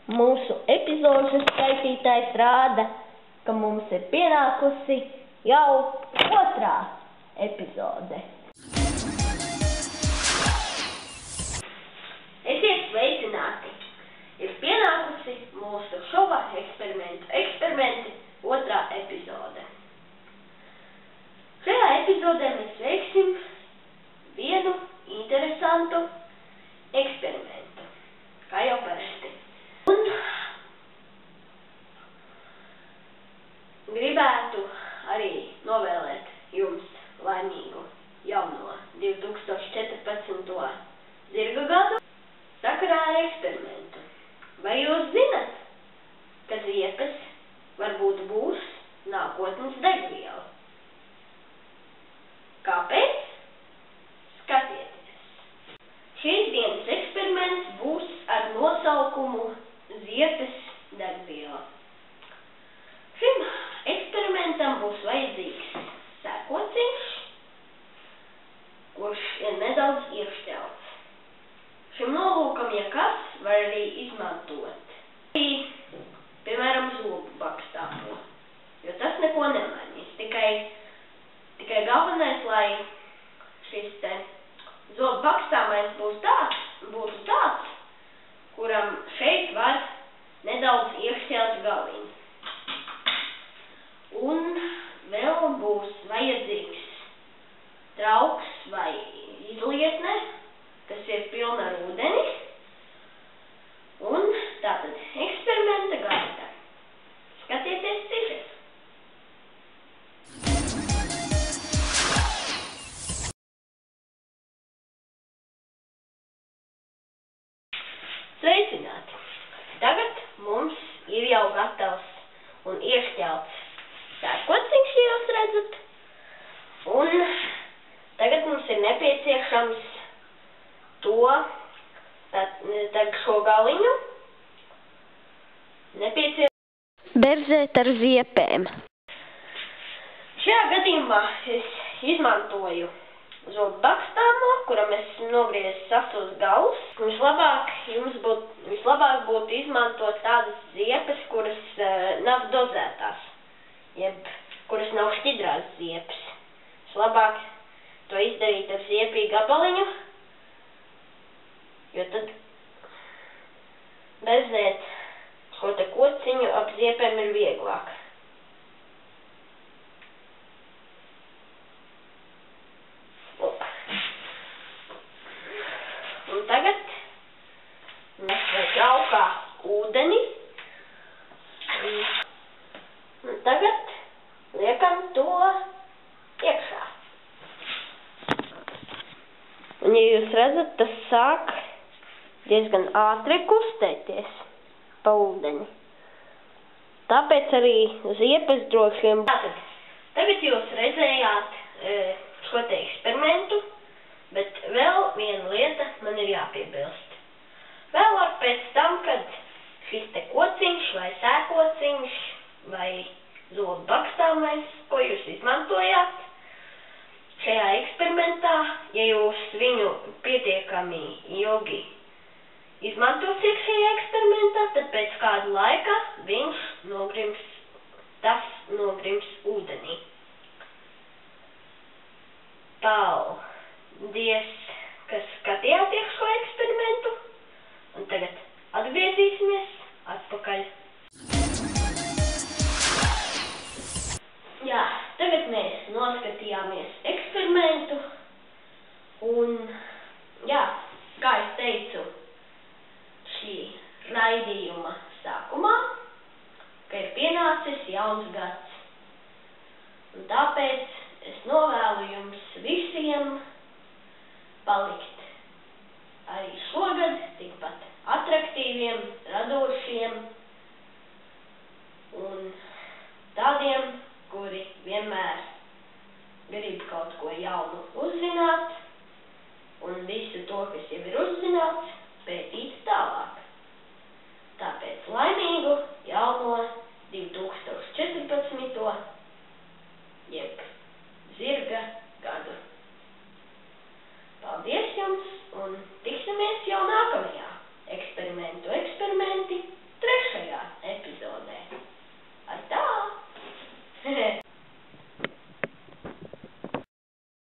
Mūsu epizodes skaitītājs rāda, ka mums ir pienākusi jau 2. epizode. Esiet sveicināti! Ir pienākusi mūsu šova eksperimenti 2. epizode. Šajā epizodē mēs veiksim vienu interesantu eksperimentu, kā jau parasti. Un gribētu arī novēlēt jums laimīgu jauno 2014. zirga gadu sakarā ar eksperimentu. Vai jūs zinat, ka ziepes varbūt būs nākotnes degviela? Kāpēc? Skatieties! Šīs dienas eksperiments būs ar nosaukumu ziepes degviela. Šim eksperimentam būs vajadzīgs sēkociņš, kurš ir nedaudz iešķelts. Šim nolūkam, ja kas, var arī izmantot piemēram, zobu bakstāmo, jo tas neko nemainīs. Tikai galvenais, lai šis te zobu bakstāmais būtu tāds, kuram šeit var nedaudz iešķelt galiņu. Un vēl būs vajadzīgs trauks vai izlietne, kas ir pilna ar ūdeni. Un tātad eksperimenta gaita. Skatieties cišas! Sveicināti! Tagad mums ir jau gatavs un iešķelts sēkociņš, ja jūs redzat. Un tagad mums ir nepieciešams šo galiņu berzēt ar ziepēm. Šajā gadījumā es izmantoju zobu bakstāmo, kuram es nogriezu sastos galus. Vislabāk būtu izmantot tādas ziepes, kuras nav dozētās, jeb kuras nav šķidrās ziepes. Vislabāk to izdarīt ar ziepīgu gabaliņu, jo tad berzēt šo te kociņu ap ziepēm ir vieglāk. Un tagad mēs traukā ūdeni. Un tagad liekam to iekšā. Un, ja jūs redzat, tas sāk diezgan ātri kustēties pa ūdeni. Tāpēc arī ziepes droši vien. Tagad jūs redzējāt šo te eksperimentu, bet vēl viena lieta man ir jāpiebilst. Vēlāk pēc tam, kad šis te kociņš vai sēkociņš vai zobu bakstāmais, ko jūs izmantojāt šajā eksperimentā, ja jūs viņu pietiekami ilgi izmantosiet šajā eksperimentā, tad pēc kāda laika viņš nogrims ūdenī. Paldies, ka skatījāties šo eksperimentu, un tagad atgriezīsimies atpakaļ. Jā, tagad mēs noskatījāmies eksperimentu, un, jā, kā es teicu šī raidījuma sākumā, ka ir pienācis jauns gads. Un tāpēc es novēlu jums visiem palikt arī šogad tikpat atraktīviem, radošiem